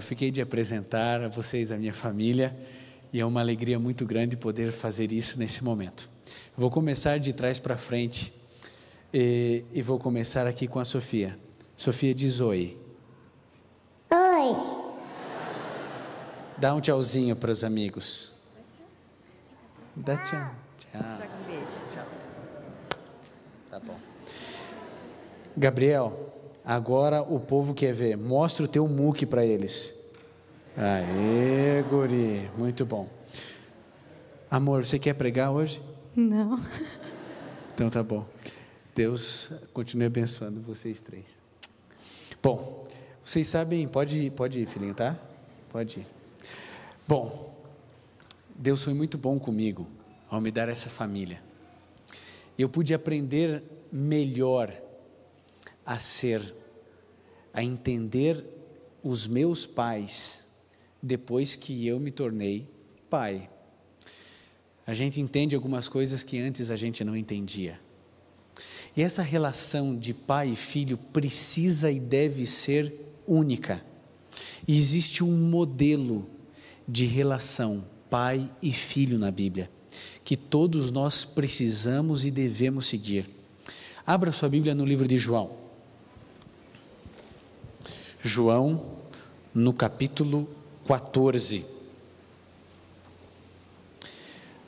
fiquei de apresentar a vocês a minha família e é uma alegria muito grande poder fazer isso nesse momento. Eu vou começar de trás para frente e vou começar aqui com a Sofia. Sofia, diz oi. Oi. Dá um tchauzinho para os amigos. Dá tchau. Tchau. Joga um beijo. Tchau. Tá bom. Gabriel, agora o povo quer ver. Mostra o teu muque para eles. Aê, guri. Muito bom. Amor, você quer pregar hoje? Não. Então tá bom. Deus continue abençoando vocês três. Bom, vocês sabem, pode ir, filhinho, tá? Pode ir. Bom, Deus foi muito bom comigo ao me dar essa família. Eu pude aprender melhor a entender os meus pais depois que eu me tornei pai. A gente entende algumas coisas que antes a gente não entendia. E essa relação de pai e filho precisa e deve ser única. E existe um modelo de relação pai e filho na Bíblia, que todos nós precisamos e devemos seguir. Abra sua Bíblia no livro de João. João, no capítulo 14.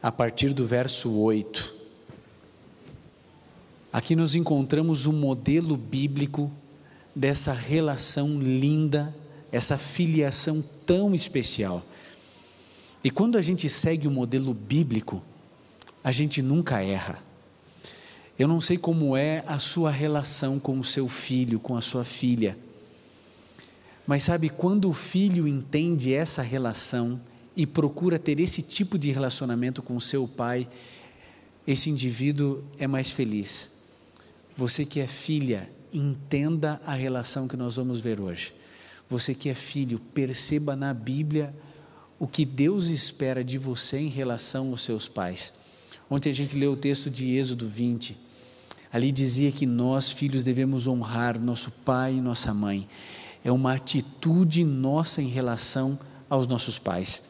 A partir do verso 8. Aqui nós encontramos um modelo bíblico dessa relação linda, essa filiação tão especial. E quando a gente segue o modelo bíblico, a gente nunca erra. Eu não sei como é a sua relação com o seu filho, com a sua filha, mas sabe, quando o filho entende essa relação e procura ter esse tipo de relacionamento com o seu pai, esse indivíduo é mais feliz. Você que é filha, entenda a relação que nós vamos ver hoje. Você que é filho, perceba na Bíblia o que Deus espera de você em relação aos seus pais. Ontem a gente leu o texto de Êxodo 20, ali dizia que nós filhos devemos honrar nosso pai e nossa mãe. É uma atitude nossa em relação aos nossos pais.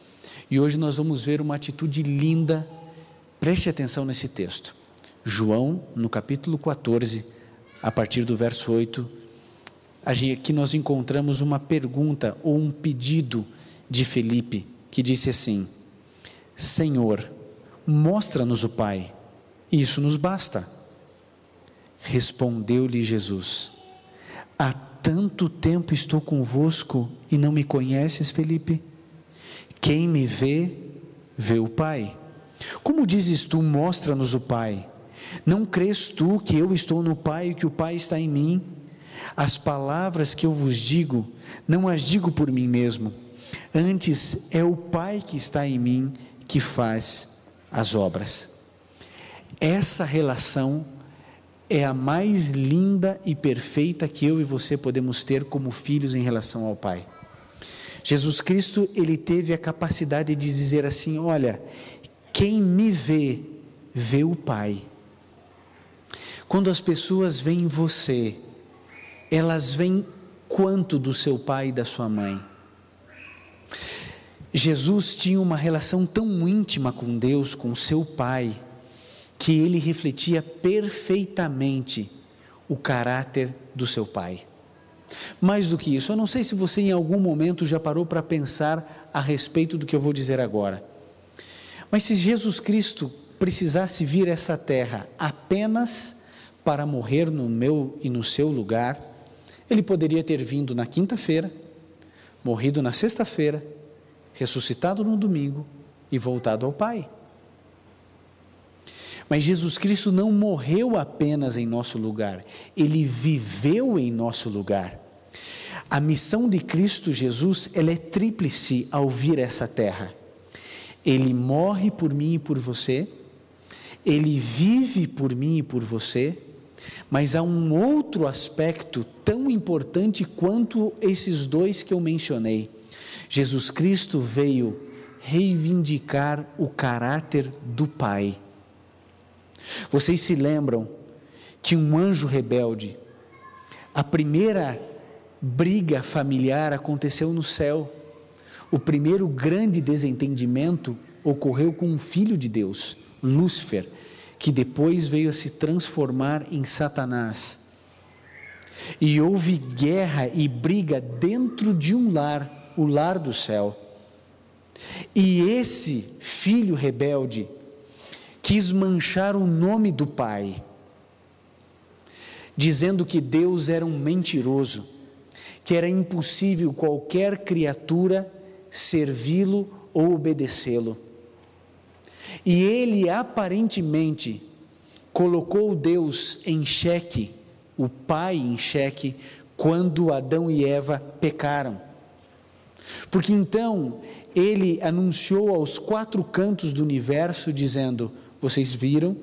E hoje nós vamos ver uma atitude linda. Preste atenção nesse texto. João, no capítulo 14, a partir do verso 8, aqui nós encontramos uma pergunta ou um pedido de Felipe, que disse assim: Senhor, mostra-nos o Pai, isso nos basta. Respondeu-lhe Jesus: há tanto tempo estou convosco e não me conheces, Felipe? Quem me vê, vê o Pai. Como dizes tu, mostra-nos o Pai? Não crês tu que eu estou no Pai e que o Pai está em mim? As palavras que eu vos digo, não as digo por mim mesmo, antes é o Pai que está em mim que faz as obras. Essa relação é a mais linda e perfeita que eu e você podemos ter como filhos em relação ao Pai. Jesus Cristo, ele teve a capacidade de dizer assim: olha, quem me vê, vê o Pai. Quando as pessoas veem você, elas veem quanto do seu pai e da sua mãe? Jesus tinha uma relação tão íntima com Deus, com seu pai, que ele refletia perfeitamente o caráter do seu pai. Mais do que isso, eu não sei se você em algum momento já parou para pensar a respeito do que eu vou dizer agora, mas se Jesus Cristo precisasse vir a essa terra apenas para morrer no meu e no seu lugar, ele poderia ter vindo na quinta-feira, morrido na sexta-feira, ressuscitado no domingo e voltado ao Pai. Mas Jesus Cristo não morreu apenas em nosso lugar, ele viveu em nosso lugar. A missão de Cristo Jesus, ela é tríplice ao vir a essa terra. Ele morre por mim e por você, ele vive por mim e por você, mas há um outro aspecto tão importante quanto esses dois que eu mencionei. Jesus Cristo veio reivindicar o caráter do Pai. Vocês se lembram que um anjo rebelde, a primeira briga familiar aconteceu no céu. O primeiro grande desentendimento ocorreu com um filho de Deus, Lúcifer, que depois veio a se transformar em Satanás. E houve guerra e briga dentro de um lar, o lar do céu. E esse filho rebelde quis manchar o nome do pai, dizendo que Deus era um mentiroso, que era impossível qualquer criatura servi-lo ou obedecê-lo. E ele aparentemente colocou Deus em xeque, o Pai em xeque, quando Adão e Eva pecaram. Porque então ele anunciou aos 4 cantos do universo, dizendo: vocês viram?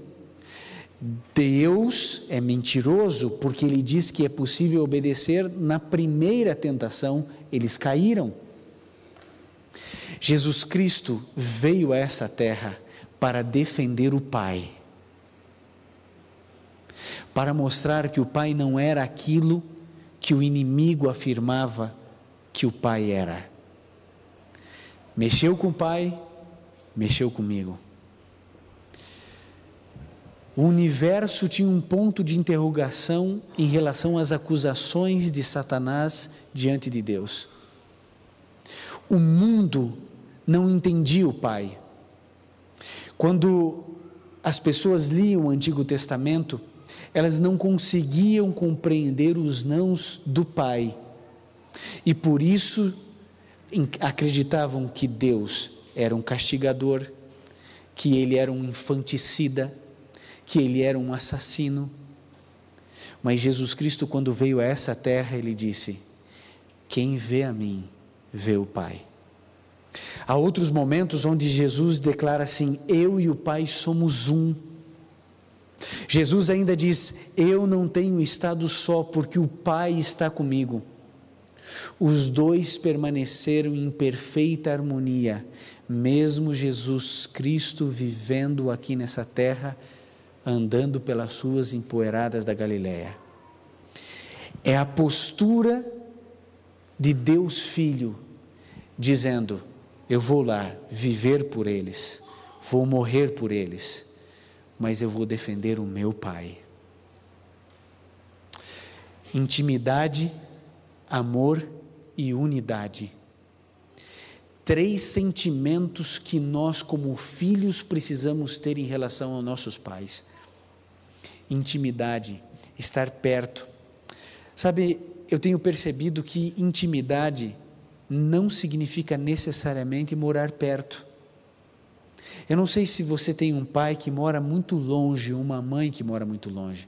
Deus é mentiroso, porque ele diz que é possível obedecer. Na primeira tentação, eles caíram. Jesus Cristo veio a essa terra para defender o Pai, para mostrar que o Pai não era aquilo que o inimigo afirmava que o Pai era. Mexeu com o Pai, mexeu comigo. O universo tinha um ponto de interrogação em relação às acusações de Satanás diante de Deus. O mundo não entendia o Pai. Quando as pessoas liam o Antigo Testamento, elas não conseguiam compreender os nãos do Pai. E por isso acreditavam que Deus era um castigador, que Ele era um infanticida, que Ele era um assassino. Mas Jesus Cristo, quando veio a essa terra, Ele disse: quem vê a mim, vê o Pai. Há outros momentos onde Jesus declara assim: eu e o Pai somos um. Jesus ainda diz: eu não tenho estado só, porque o Pai está comigo. Os dois permaneceram em perfeita harmonia, mesmo Jesus Cristo vivendo aqui nessa terra, andando pelas ruas empoeiradas da Galileia. É a postura de Deus Filho, dizendo: eu vou lá viver por eles, vou morrer por eles, mas eu vou defender o meu Pai. Intimidade, amor e unidade. 3 sentimentos que nós, como filhos, precisamos ter em relação aos nossos pais. Intimidade, estar perto. Sabe, eu tenho percebido que intimidade não significa necessariamente morar perto. Eu não sei se você tem um pai que mora muito longe, uma mãe que mora muito longe.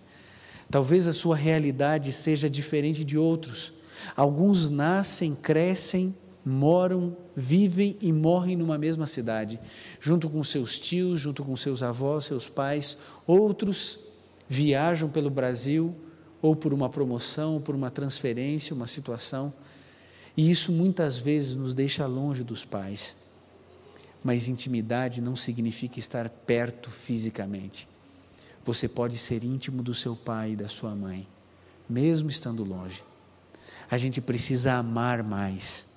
Talvez a sua realidade seja diferente de outros. Alguns nascem, crescem, moram, vivem e morrem numa mesma cidade, junto com seus tios, junto com seus avós, seus pais. Outros viajam pelo Brasil, ou por uma promoção, ou por uma transferência, uma situação, e isso muitas vezes nos deixa longe dos pais. Mas intimidade não significa estar perto fisicamente. Você pode ser íntimo do seu pai e da sua mãe, mesmo estando longe. A gente precisa amar mais,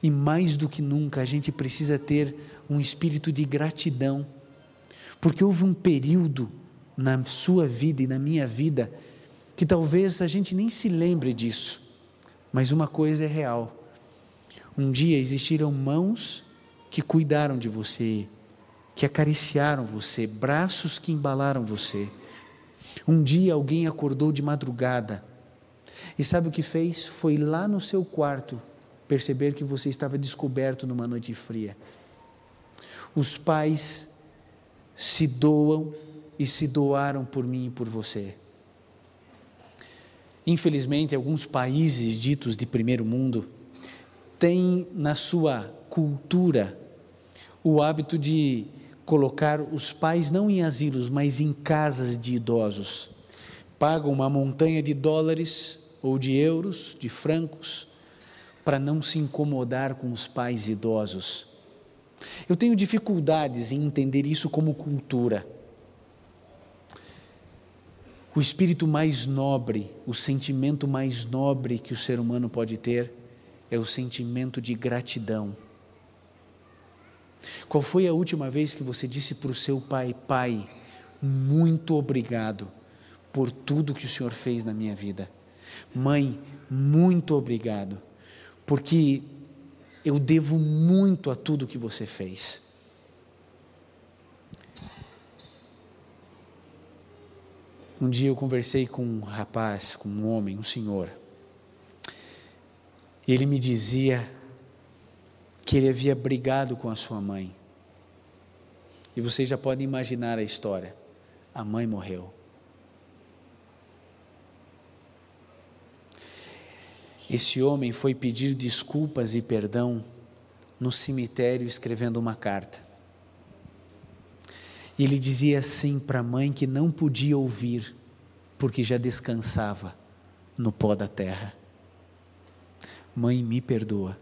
e mais do que nunca a gente precisa ter um espírito de gratidão, porque houve um período na sua vida e na minha vida que talvez a gente nem se lembre disso, mas uma coisa é real: um dia existiram mãos que cuidaram de você, que acariciaram você, braços que embalaram você. Um dia alguém acordou de madrugada, e sabe o que fez? Foi lá no seu quarto perceber que você estava descoberto numa noite fria. Os pais se doam e se doaram por mim e por você. Infelizmente, alguns países ditos de primeiro mundo têm na sua cultura o hábito de colocar os pais não em asilos, mas em casas de idosos. Pagam uma montanha de dólares ou de euros, de francos, para não se incomodar com os pais idosos. Eu tenho dificuldades em entender isso como cultura. O espírito mais nobre, o sentimento mais nobre que o ser humano pode ter é o sentimento de gratidão. Qual foi a última vez que você disse para o seu pai: pai, muito obrigado por tudo que o Senhor fez na minha vida. Mãe, muito obrigado, porque eu devo muito a tudo que você fez. Um dia eu conversei com um rapaz, com um homem, um senhor, e ele me dizia que ele havia brigado com a sua mãe, e vocês já podem imaginar a história, a mãe morreu. Esse homem foi pedir desculpas e perdão no cemitério, escrevendo uma carta. E ele dizia assim para a mãe, que não podia ouvir, porque já descansava no pó da terra: mãe, me perdoa.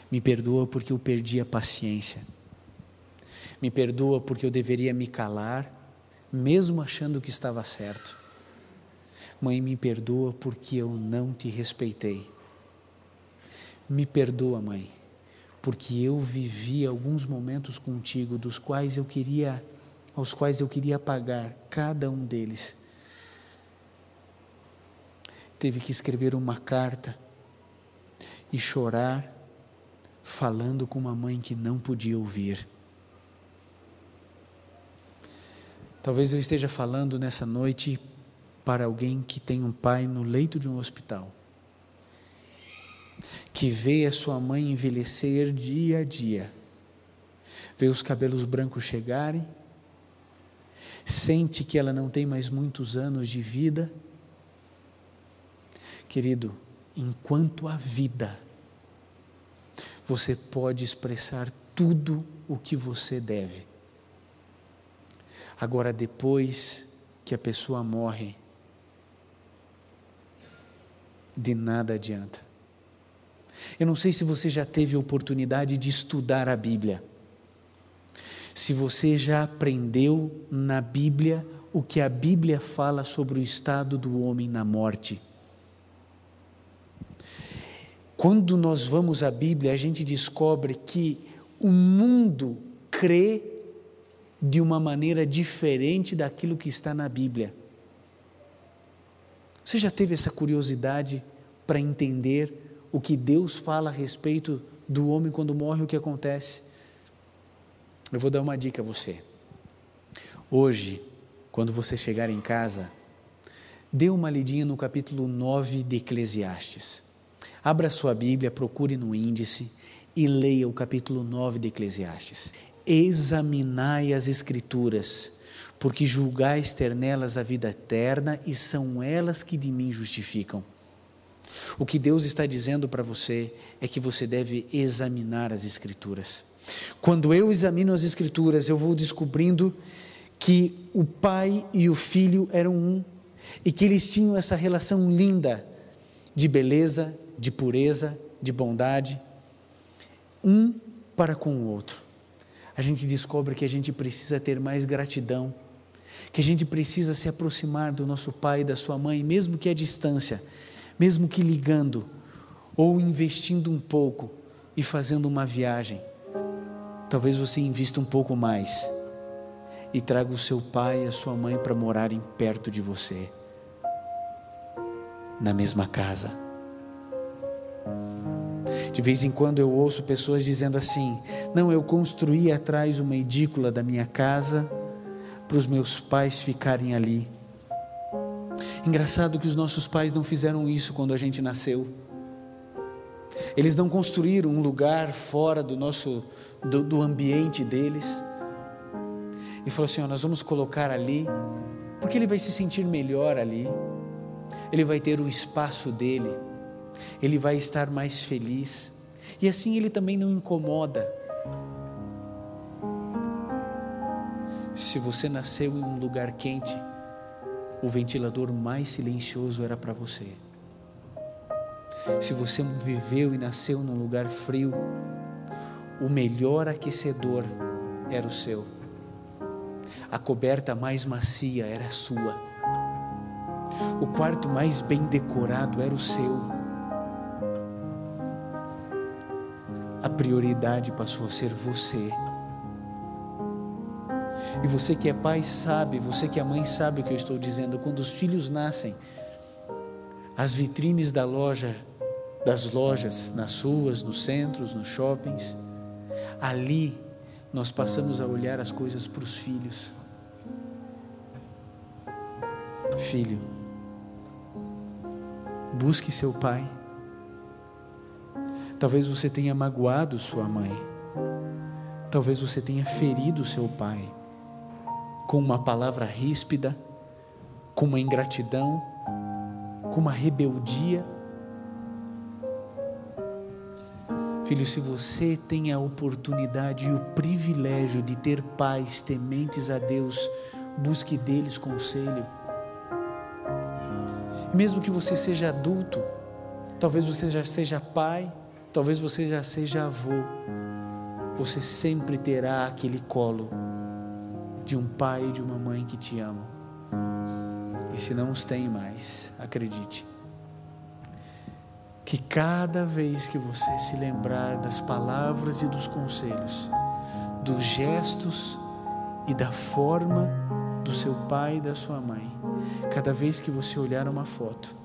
Me perdoa porque eu perdi a paciência. Me perdoa porque eu deveria me calar, mesmo achando que estava certo. Mãe, me perdoa porque eu não te respeitei. Me perdoa, mãe, porque eu vivi alguns momentos contigo, aos quais eu queria apagar cada um deles. Teve que escrever uma carta e chorar, falando com uma mãe que não podia ouvir. Talvez eu esteja falando nessa noite para alguém que tem um pai no leito de um hospital, que vê a sua mãe envelhecer dia a dia, vê os cabelos brancos chegarem, sente que ela não tem mais muitos anos de vida. Querido, enquanto há vida, você pode expressar tudo o que você deve. Agora, depois que a pessoa morre, de nada adianta. Eu não sei se você já teve a oportunidade de estudar a Bíblia, se você já aprendeu na Bíblia o que a Bíblia fala sobre o estado do homem na morte. Quando nós vamos à Bíblia, a gente descobre que o mundo crê de uma maneira diferente daquilo que está na Bíblia. Você já teve essa curiosidade para entender o que Deus fala a respeito do homem quando morre, o que acontece? Eu vou dar uma dica a você. Hoje, quando você chegar em casa, dê uma lidinha no capítulo 9 de Eclesiastes. Abra sua Bíblia, procure no índice e leia o capítulo 9 de Eclesiastes. Examinai as Escrituras, porque julgais ter nelas a vida eterna, e são elas que de mim justificam. O que Deus está dizendo para você é que você deve examinar as Escrituras. Quando eu examino as Escrituras, eu vou descobrindo que o Pai e o Filho eram um, e que eles tinham essa relação linda de beleza, de pureza, de bondade, um para com o outro. A gente descobre que a gente precisa ter mais gratidão, que a gente precisa se aproximar do nosso pai e da sua mãe, mesmo que à distância, mesmo que ligando, ou investindo um pouco e fazendo uma viagem. Talvez você invista um pouco mais e traga o seu pai e a sua mãe para morarem perto de você, na mesma casa. De vez em quando eu ouço pessoas dizendo assim: não, eu construí atrás uma edícula da minha casa para os meus pais ficarem ali. Engraçado que os nossos pais não fizeram isso quando a gente nasceu. Eles não construíram um lugar fora do ambiente deles e falou assim: nós vamos colocar ali, porque ele vai se sentir melhor ali, ele vai ter o espaço dele, ele vai estar mais feliz, e assim ele também não incomoda. Se você nasceu em um lugar quente, o ventilador mais silencioso era para você. Se você viveu e nasceu num lugar frio, o melhor aquecedor era o seu. A coberta mais macia era a sua. O quarto mais bem decorado era o seu. a prioridade passou a ser você. E você que é pai sabe, você que é mãe sabe o que eu estou dizendo. Quando os filhos nascem, as vitrines das lojas, nas ruas, nos centros, nos shoppings, ali nós passamos a olhar as coisas para os filhos. Filho, busque seu pai. Talvez você tenha magoado sua mãe, talvez você tenha ferido seu pai com uma palavra ríspida, com uma ingratidão, com uma rebeldia. Filho, se você tem a oportunidade e o privilégio de ter pais tementes a Deus, busque deles conselho. Mesmo que você seja adulto, talvez você já seja pai, talvez você já seja avô, você sempre terá aquele colo de um pai e de uma mãe que te amam. E se não os tem mais, acredite, que cada vez que você se lembrar das palavras e dos conselhos, dos gestos e da forma do seu pai e da sua mãe, cada vez que você olhar uma foto,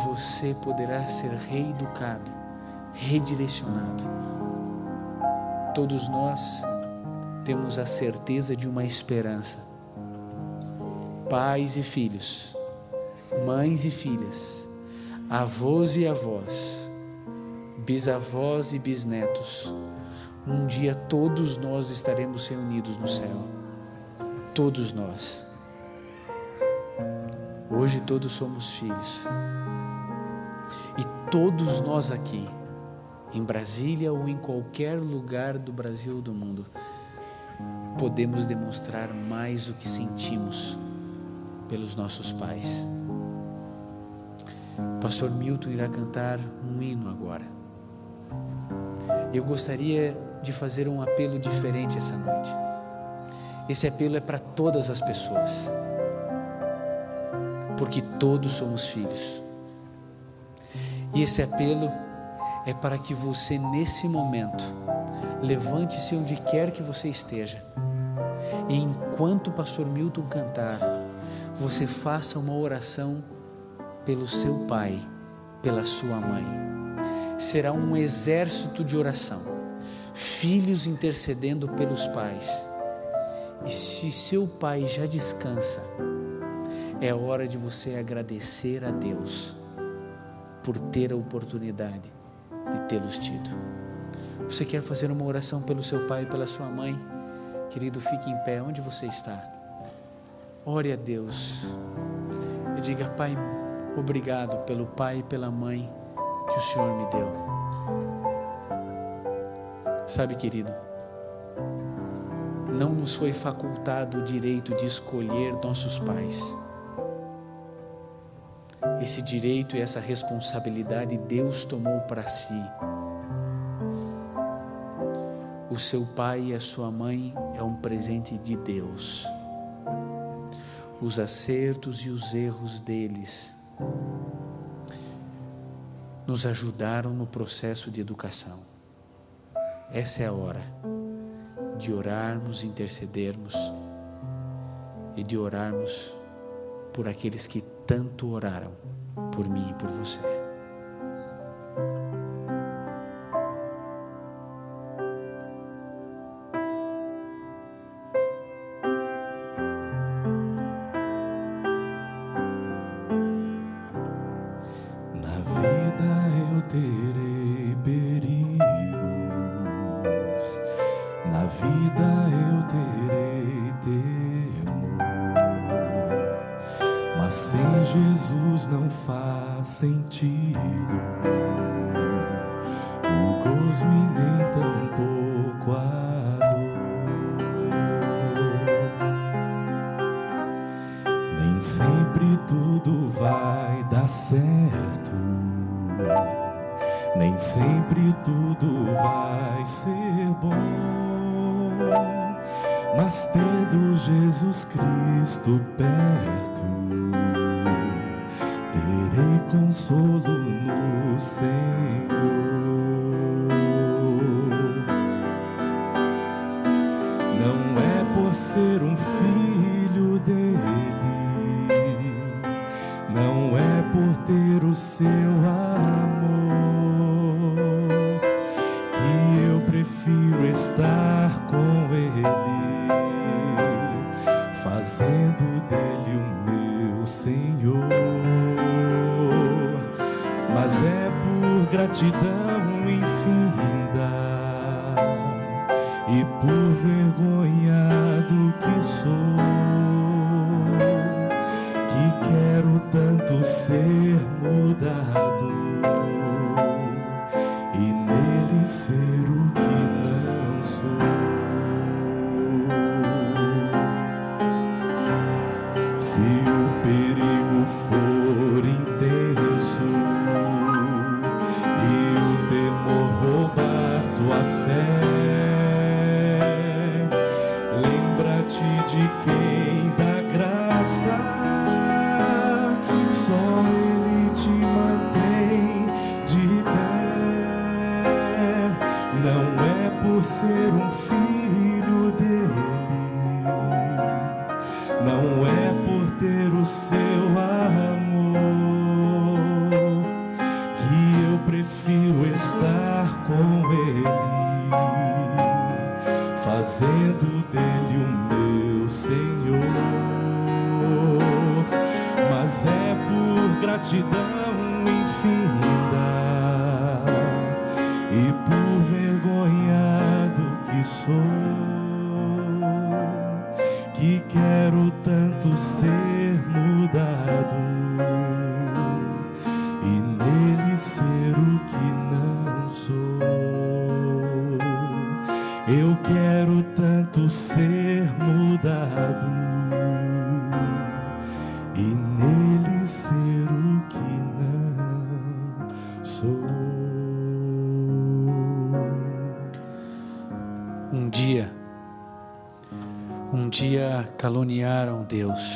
você poderá ser reeducado, redirecionado. Todos nós temos a certeza de uma esperança. Pais e filhos, mães e filhas, avós e avós, bisavós e bisnetos, um dia todos nós estaremos reunidos no céu. Todos nós. Hoje todos somos filhos. E todos nós aqui, em Brasília ou em qualquer lugar do Brasil ou do mundo, podemos demonstrar mais o que sentimos pelos nossos pais. Pastor Milton irá cantar um hino agora. Eu gostaria de fazer um apelo diferente essa noite. Esse apelo é para todas as pessoas, porque todos somos filhos. E esse apelo é para que você, nesse momento, levante-se onde quer que você esteja, e enquanto o pastor Milton cantar, você faça uma oração pelo seu pai, pela sua mãe. Será um exército de oração, filhos intercedendo pelos pais. E se seu pai já descansa, é hora de você agradecer a Deus por ter a oportunidade de tê-los tido. Você quer fazer uma oração pelo seu pai e pela sua mãe? Querido, fique em pé onde você está. Ore a Deus e diga: Pai, obrigado pelo pai e pela mãe que o Senhor me deu. Sabe, querido, não nos foi facultado o direito de escolher nossos pais. Esse direito e essa responsabilidade Deus tomou para si. O seu pai e a sua mãe é um presente de Deus. Os acertos e os erros deles nos ajudaram no processo de educação. Essa é a hora de orarmos, intercedermos e de orarmos por aqueles que tanto oraram por mim e por você. Na vida eu terei perigos, na vida eu terei temor, mas sem Jesus não faz sentido o gozo e nem tampouco a dor. Nem sempre tudo vai dar certo, nem sempre tudo vai ser bom, mas tendo Jesus Cristo perto, terei consolo no Senhor. Não é por ser um filho dele, não é por ter o seu amor, que eu prefiro estar com ele, fazendo dele o meu Senhor. Mas é por gratidão infinda e por vergonhado que sou, que quero tanto ser mudado e nele ser o que não sou. Se o perigo for intenso e o temor roubar tua fé, lembra-te de quem dá graça, só ele te mantém de pé. Não é por ser um filho dele, não é por ter o seu amor, que eu prefiro estar com ele, fazendo dele o meu Senhor. Mas é por gratidão infinda e por vergonhado que sou, que quero tanto ser mudado e nele ser o que não sou. Eu quero tanto ser mudado e nele ser o que não sou. Um dia caluniaram Deus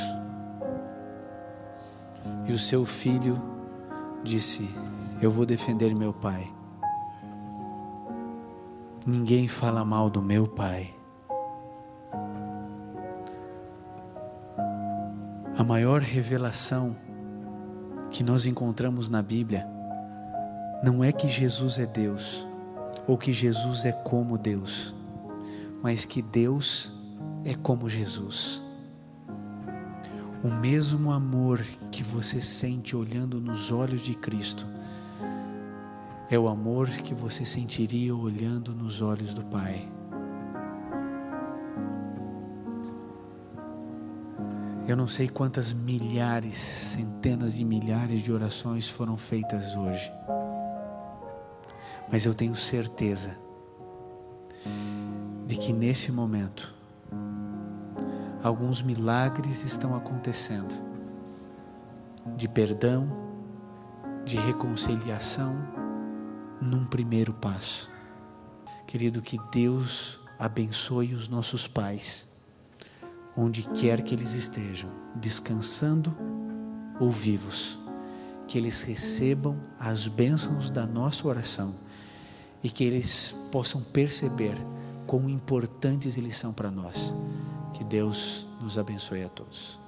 e o seu filho disse: eu vou defender meu pai. Ninguém fala mal do meu pai. A maior revelação que nós encontramos na Bíblia não é que Jesus é Deus ou que Jesus é como Deus, mas que Deus é como Jesus. O mesmo amor que você sente olhando nos olhos de Cristo é o amor que você sentiria olhando nos olhos do Pai. Eu não sei quantas milhares, centenas de milhares de orações foram feitas hoje, mas eu tenho certeza de que nesse momento alguns milagres estão acontecendo, de perdão, de reconciliação, num primeiro passo. Querido, que Deus abençoe os nossos pais, onde quer que eles estejam, descansando ou vivos, que eles recebam as bênçãos da nossa oração e que eles possam perceber quão importantes eles são para nós. Que Deus nos abençoe a todos.